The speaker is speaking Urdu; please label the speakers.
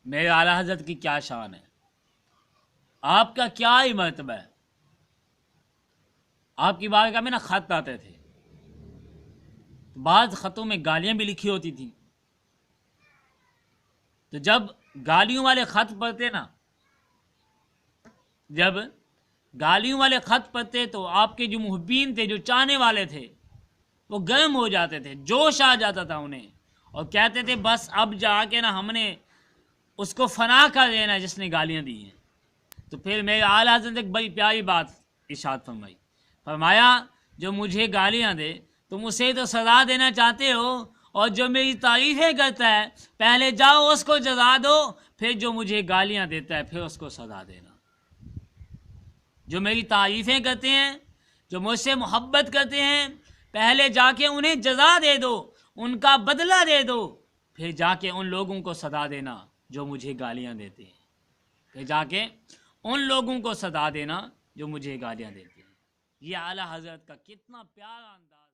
Speaker 1: میرے اعلیٰ حضرت کی کیا شان ہے، آپ کا کیا ہی مرتبہ ہے۔ آپ کی بارگاہ میں نا خط آتے تھے، بعض خطوں میں گالیاں بھی لکھی ہوتی تھیں، تو جب گالیوں والے خط پڑھتے نا، جب گالیوں والے خط پڑھتے تو آپ کے جو محبین تھے، جو چاہنے والے تھے، وہ گرم ہو جاتے تھے، جوش آ جاتا تھا انہیں، اور کہتے تھے بس اب جا کے نا ہم نے اس کو فنا کر دینا جس نے گالیاں دی ہیں۔ تو پھر میرے اعلیٰ حضرت نے ایک بڑی پیاری بات ارشاد فرمائی، فرمایا جو مجھے گالیاں دے تم اسے تو سزا دینا چاہتے ہو، اور جو میری تعریفیں کرتا ہے پہلے جاؤ اس کو جزا دو، پھر جو مجھے گالیاں دیتا ہے پھر اس کو سزا دینا۔ جو میری تعریفیں کرتے ہیں، جو مجھ سے محبت کرتے ہیں، پہلے جا کے انہیں جزا دے دو، ان کا بدلہ دے دو، پھر جا کے ان لوگوں کو سزا دینا جو مجھے گالیاں دیتے ہیں، پھر جا کے ان لوگوں کو سزا دینا جو مجھے گالیاں دیتے ہیں۔ یہ اعلیٰ حضرت کا کتنا پیارا انداز